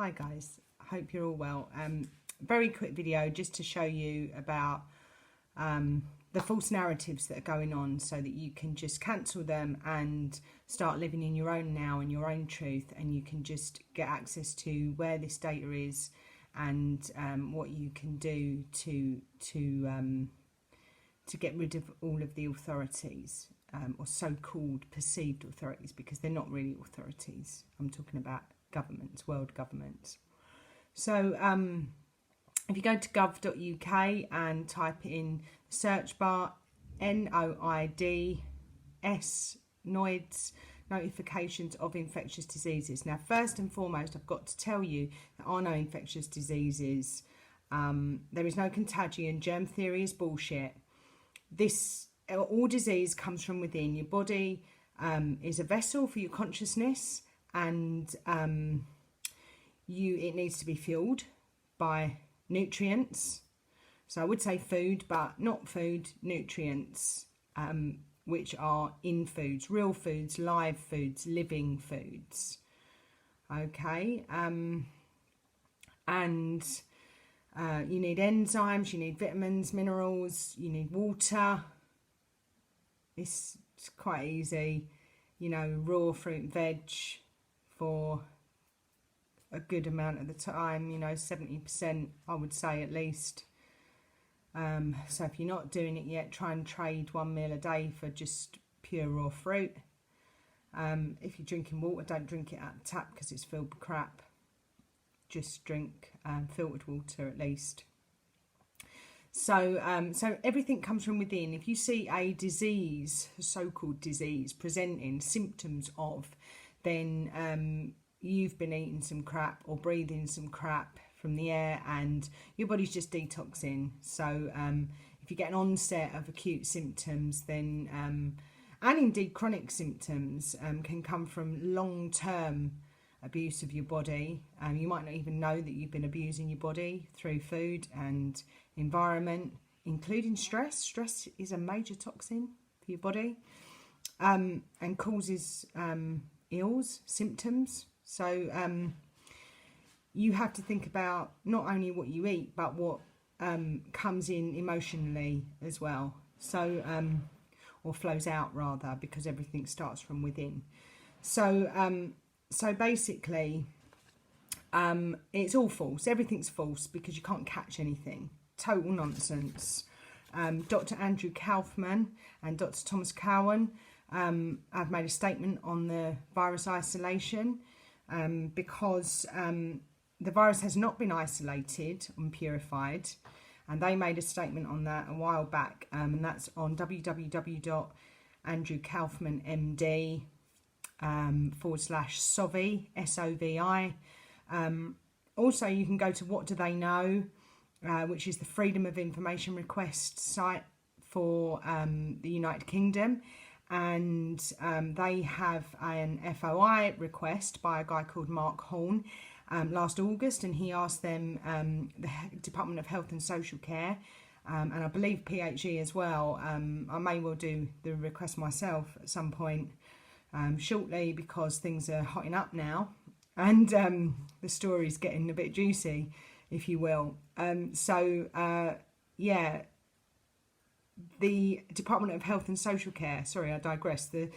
Hi guys, hope you're all well. Very quick video just to show you about the false narratives that are going on so that you can just cancel them and start living in your own now and your own truth, and you can just get access to where this data is and what you can do to get rid of all of the authorities, or so-called perceived authorities, because they're not really authorities. I'm talking about governments, world governments. So if you go to gov.uk and type in the search bar NOIDS, NOIDS, notifications of infectious diseases. Now, first and foremost, I've got to tell you there are no infectious diseases. There is no contagion. Germ theory is bullshit. All disease comes from within. Your body is a vessel for your consciousness, and it needs to be fueled by nutrients. So I would say food, but not food, nutrients, which are in foods, real foods, live foods, living foods. Okay, and you need enzymes, you need vitamins, minerals, you need water. It's quite easy, you know, raw fruit and veg for a good amount of the time, you know, 70% I would say at least. So if you're not doing it yet, try and trade one meal a day for just pure raw fruit. If you're drinking water, don't drink it out the tap because it's filled with crap. Just drink filtered water at least. So everything comes from within. If you see a disease, a so-called disease, presenting symptoms of, then you've been eating some crap or breathing some crap from the air, and your body's just detoxing. So if you get an onset of acute symptoms, then and indeed chronic symptoms can come from long-term abuse of your body. You might not even know that you've been abusing your body through food and environment, including stress. Stress is a major toxin for your body, and causes ills, symptoms. So you have to think about not only what you eat, but what comes in emotionally as well. So or flows out rather, because everything starts from within. So basically, it's all false. Everything's false because you can't catch anything. Total nonsense. Dr. Andrew Kaufman and Dr. Thomas Cowan have made a statement on the virus isolation, because the virus has not been isolated and purified. And they made a statement on that a while back, and that's on www.andrewkaufmanmd /SOVI, SOVI. Also, you can go to What Do They Know, which is the Freedom of Information Request site for the United Kingdom, and they have an FOI request by a guy called Marc last August, and he asked them, the Department of Health and Social Care, and I believe PHE as well. I may well do the request myself at some point shortly, because things are hotting up now, and the story's getting a bit juicy, if you will. Yeah, the Department of Health and Social Care, sorry, I digress, the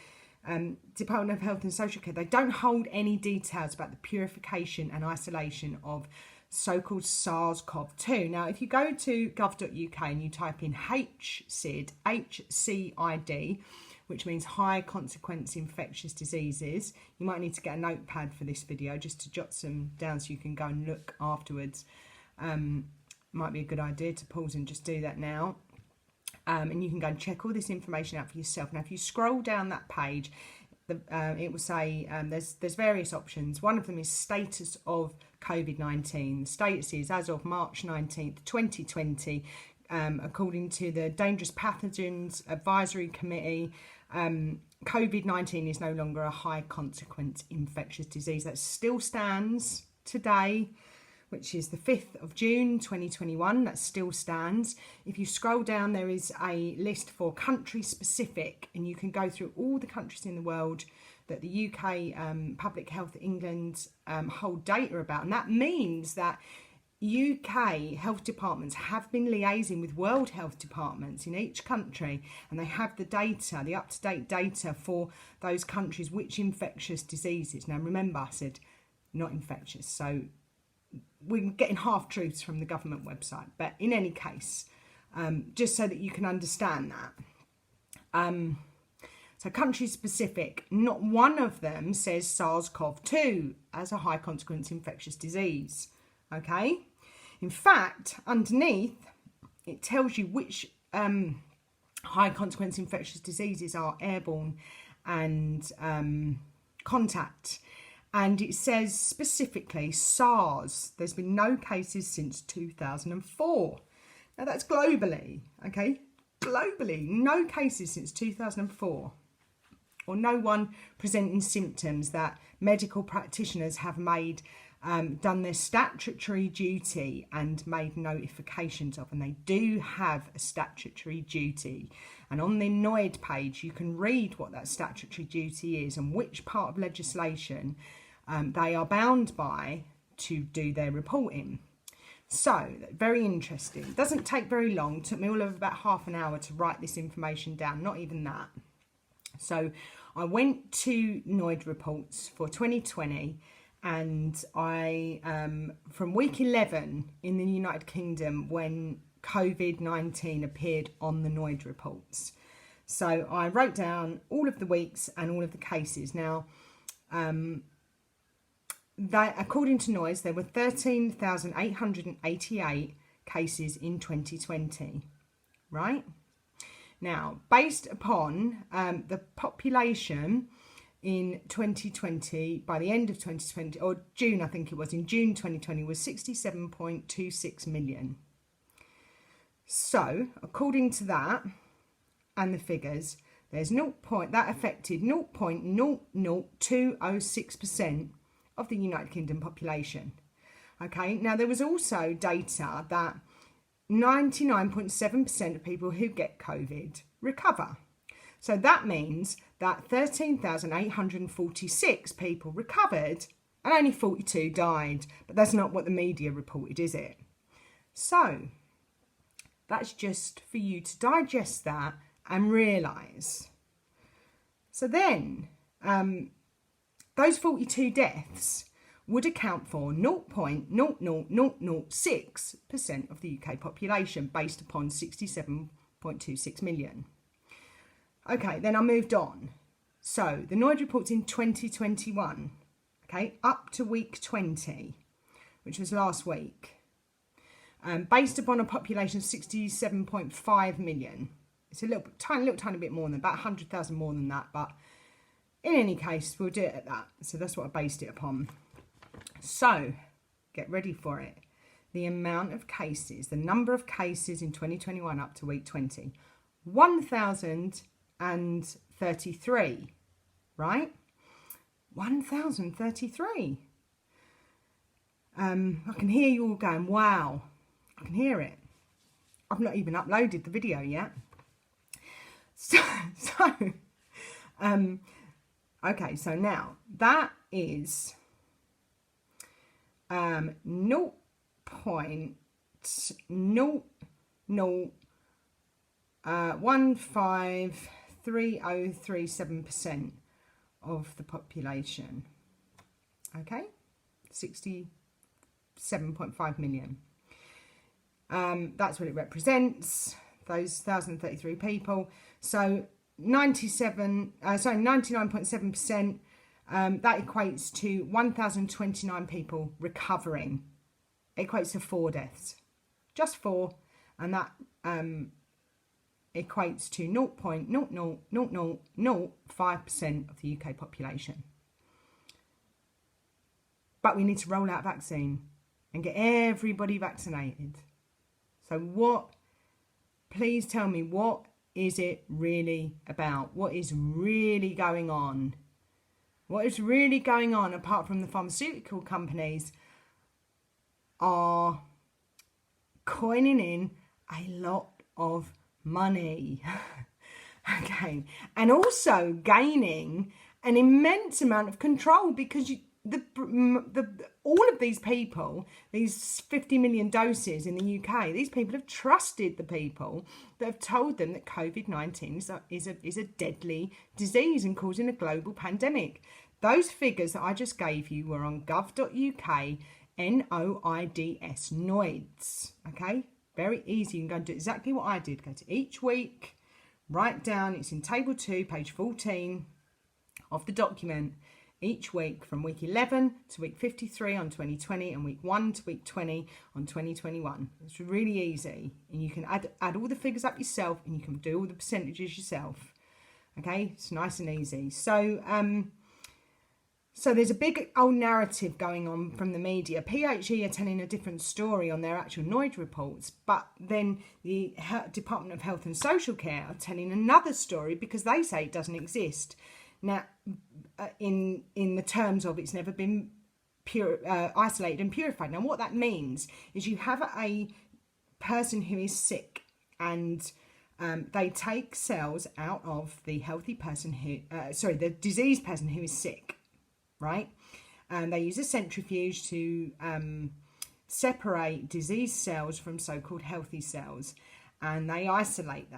Department of Health and Social Care, they don't hold any details about the purification and isolation of so-called SARS-CoV-2. Now, if you go to gov.uk and you type in HCID, HCID, which means high consequence infectious diseases, you might need to get a notepad for this video just to jot some down so you can go and look afterwards. Might be a good idea to pause and just do that now. And you can go and check all this information out for yourself. Now, if you scroll down that page, it will say there's various options. One of them is status of COVID-19. Status is as of March 19th, 2020, according to the Dangerous Pathogens Advisory Committee, COVID-19 is no longer a high consequence infectious disease. That still stands today, which is the 5th of June 2021, that still stands. If you scroll down, there is a list for country specific, and you can go through all the countries in the world that the UK Public Health England hold data about. And that means that UK health departments have been liaising with World Health departments in each country, and they have the data, the up-to-date data for those countries, which infectious diseases. Now remember, I said not infectious, so we're getting half-truths from the government website, but in any case, just so that you can understand that. So country-specific, not one of them says SARS-CoV-2 as a high-consequence infectious disease, okay? In fact, underneath, it tells you which high-consequence infectious diseases are airborne and contact. And it says specifically SARS. There's been no cases since 2004. Now that's globally, okay? Globally, no cases since 2004. Or no one presenting symptoms that medical practitioners have made, done their statutory duty and made notifications of. And they do have a statutory duty. And on the NOID page, you can read what that statutory duty is and which part of legislation they are bound by to do their reporting. So, very interesting. It doesn't take very long. It took me all of about half an hour to write this information down, not even that. So, I went to NOID reports for 2020, and I, from week 11 in the United Kingdom, when COVID-19 appeared on the NOID reports. So, I wrote down all of the weeks and all of the cases. Now, according to NOIDS, there were 13,888 cases in 2020, right? Now, based upon the population in 2020, by the end of 2020, or June, I think it was, in June 2020, was 67.26 million. So, according to that and the figures, there's that affected 0.00206% of the United Kingdom population. Okay, now there was also data that 99.7% of people who get COVID recover. So that means that 13,846 people recovered and only 42 died. But that's not what the media reported, is it? So that's just for you to digest that and realise. So then, those 42 deaths would account for 0.00006% of the UK population based upon 67.26 million. Okay, then I moved on. So the NOID reports in 2021, okay, up to week 20, which was last week, based upon a population of 67.5 million. It's a little tiny bit more than about 100,000 more than that, but in any case, we'll do it at that. So that's what I based it upon. So, get ready for it. The amount of cases, the number of cases in 2021 up to week 20. 1,033, right? 1,033. I can hear you all going, wow. I can hear it. I've not even uploaded the video yet. Okay, so now that is 0.0153037% of the population. Okay, 67.5 million. That's what it represents, those 1,033 people. So 99.7%, that equates to 1,029 people recovering. It equates to 4 deaths, just 4, and that equates to 0.00005% of the UK population. But we need to roll out a vaccine and get everybody vaccinated. So please tell me, what is it really about? What is really going on? What is really going on, apart from the pharmaceutical companies are coining in a lot of money. Okay, and also gaining an immense amount of control, because all of these people, these 50 million doses in the UK, these people have trusted the people that have told them that COVID-19 is a deadly disease and causing a global pandemic. Those figures that I just gave you were on gov.uk, NOIDS, NOIDS, okay? Very easy. You can go and do exactly what I did. Go to each week, write down, it's in table 2, page 14 of the document, each week from week 11 to week 53 on 2020 and week 1 to week 20 on 2021. It's really easy, and you can add all the figures up yourself, and you can do all the percentages yourself. Okay, it's nice and easy. So there's a big old narrative going on from the media. PHE are telling a different story on their actual NOID reports, but then the Department of Health and Social Care are telling another story because they say it doesn't exist. Now, in the terms of it's never been isolated and purified. Now, what that means is you have a person who is sick, and they take cells out of the healthy person the diseased person who is sick, right? And they use a centrifuge to separate diseased cells from so-called healthy cells, and they isolate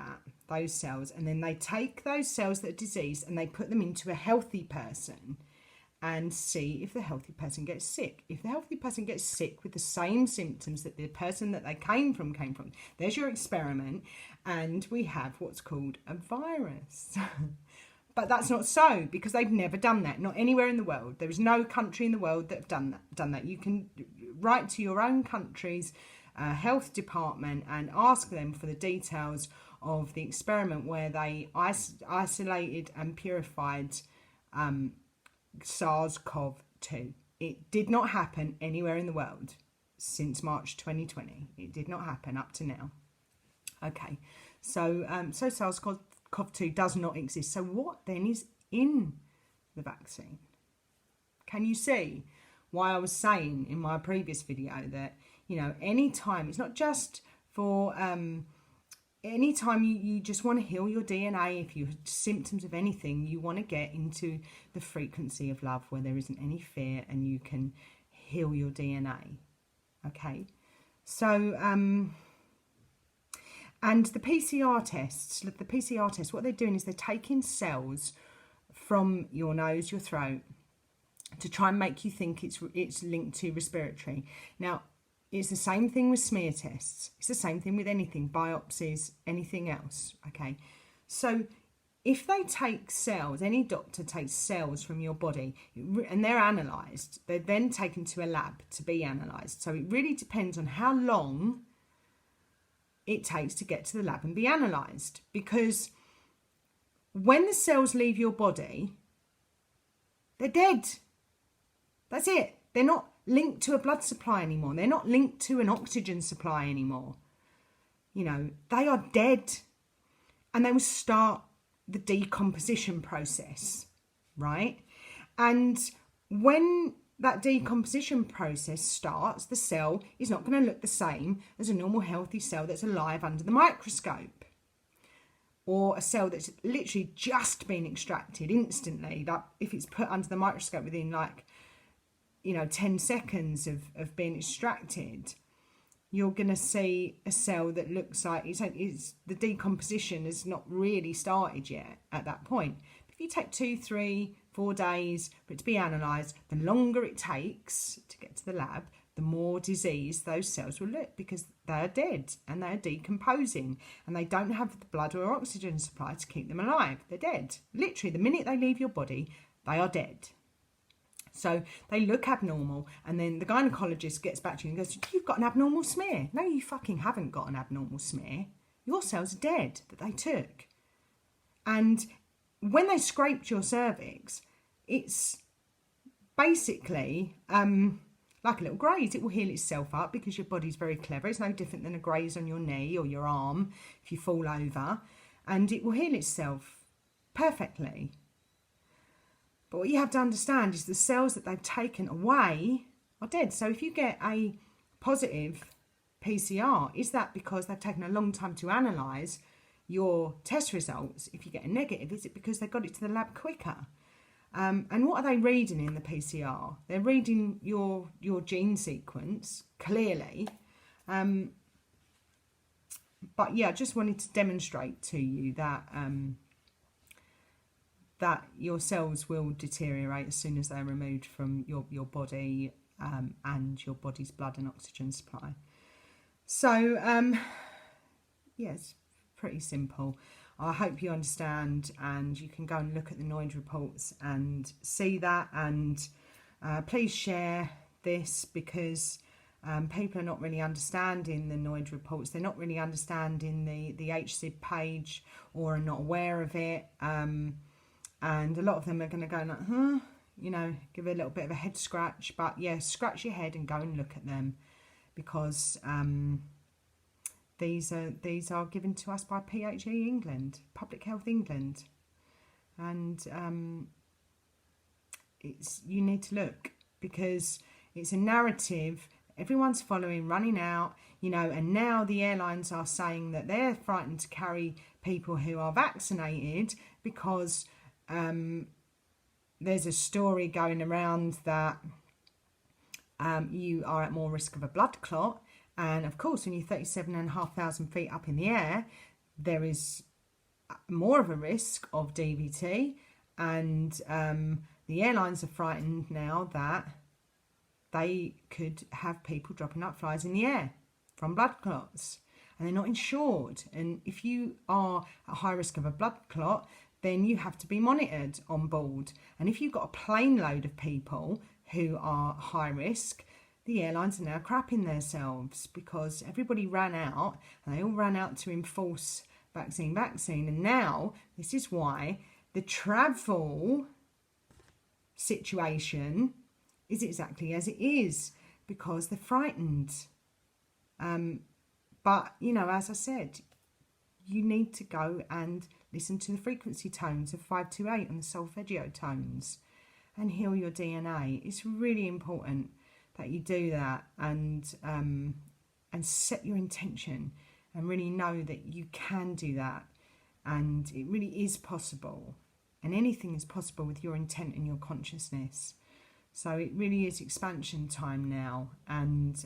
those cells, and then they take those cells that are diseased and they put them into a healthy person and see if the healthy person gets sick. If the healthy person gets sick with the same symptoms that the person that they came from, there's your experiment, and we have what's called a virus. But that's not so, because they've never done that, not anywhere in the world. There is no country in the world that have done that. You can write to your own country's health department and ask them for the details of the experiment where they isolated and purified SARS-CoV-2. It did not happen anywhere in the world since March 2020. It did not happen up to now. Okay, so SARS-CoV-2 does not exist. So what then is in the vaccine? Can you see why I was saying in my previous video that, you know, anytime, it's not just for anytime you just want to heal your DNA, if you have symptoms of anything, you want to get into the frequency of love where there isn't any fear and you can heal your DNA. Okay, so and the PCR tests, what they're doing is they're taking cells from your nose, your throat, to try and make you think it's linked to respiratory. Now, it's the same thing with smear tests. It's the same thing with anything, biopsies, anything else, okay? So if they take cells, any doctor takes cells from your body and they're analysed, they're then taken to a lab to be analysed. So it really depends on how long it takes to get to the lab and be analysed, because when the cells leave your body, they're dead. That's it. They're not linked to a blood supply anymore. They're not linked to an oxygen supply anymore. You know, they are dead, and they will start the decomposition process, right? And when that decomposition process starts, the cell is not going to look the same as a normal healthy cell that's alive under the microscope, or a cell that's literally just been extracted instantly. Like if it's put under the microscope within 10 seconds of being extracted, you're going to see a cell that looks like it's the decomposition has not really started yet at that point. If you take 2, 3, 4 days for it to be analysed, the longer it takes to get to the lab, the more diseased those cells will look, because they are dead and they are decomposing and they don't have the blood or oxygen supply to keep them alive. They're dead. Literally, the minute they leave your body, they are dead. So they look abnormal, and then the gynecologist gets back to you and goes, "You've got an abnormal smear." No, you fucking haven't got an abnormal smear. Your cells are dead that they took. And when they scraped your cervix, it's basically like a little graze. It will heal itself up because your body's very clever. It's no different than a graze on your knee or your arm if you fall over, and it will heal itself perfectly. But what you have to understand is the cells that they've taken away are dead. So if you get a positive PCR, is that because they've taken a long time to analyse your test results? If you get a negative, is it because they got it to the lab quicker? And what are they reading in the PCR? They're reading your gene sequence, clearly. But yeah, I just wanted to demonstrate to you that that your cells will deteriorate as soon as they're removed from your body and your body's blood and oxygen supply. So, yeah, it's pretty simple. I hope you understand, and you can go and look at the NOID reports and see that, and please share this, because people are not really understanding the NOID reports. They're not really understanding the HCID page, or are not aware of it, and a lot of them are going to go like, huh, you know, give it a little bit of a head scratch. But yeah, scratch your head and go and look at them, because these are given to us by PHE England, Public Health England, and you need to look, because it's a narrative everyone's following, running out, you know, and now the airlines are saying that they're frightened to carry people who are vaccinated, because there's a story going around that you are at more risk of a blood clot. And of course, when you're 37,500 feet up in the air, there is more of a risk of DVT. And the airlines are frightened now that they could have people dropping like flies in the air from blood clots, and they're not insured. And if you are at high risk of a blood clot, then you have to be monitored on board. And if you've got a plane load of people who are high risk, the airlines are now crapping themselves, because everybody ran out, and they all ran out to enforce vaccine. And now this is why the travel situation is exactly as it is, because they're frightened. But, you know, as I said, you need to go and listen to the frequency tones of 528 and the solfeggio tones and heal your DNA. It's really important that you do that, and set your intention, and really know that you can do that, and it really is possible, and anything is possible with your intent and your consciousness. So it really is expansion time now, and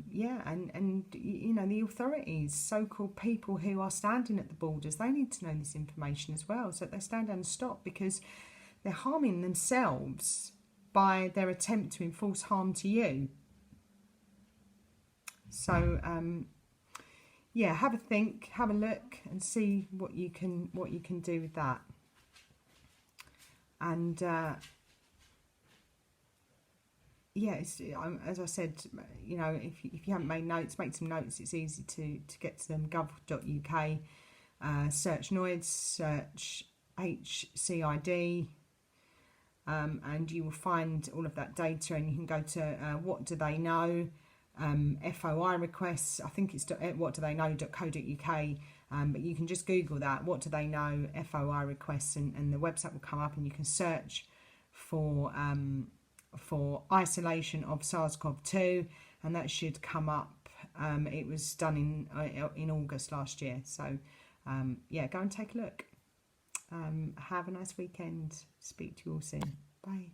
yeah, and you know, the authorities, so-called people who are standing at the borders, they need to know this information as well, so that they stand down and stop, because they're harming themselves by their attempt to enforce harm to you. So yeah, have a think, have a look, and see what you can do with that. And yeah, as I said, you know, if you haven't made notes, make some notes. It's easy to get to them. gov.uk, search NOIDS, search HCID, and you will find all of that data, and you can go to what do they know, FOI requests. I think it's whatdotheyknow.co.uk, but you can just Google that, what do they know, FOI requests, and the website will come up, and you can search for isolation of SARS-CoV-2, and that should come up. It was done in August last year. So yeah, go and take a look. Have a nice weekend. Speak to you all soon. Bye.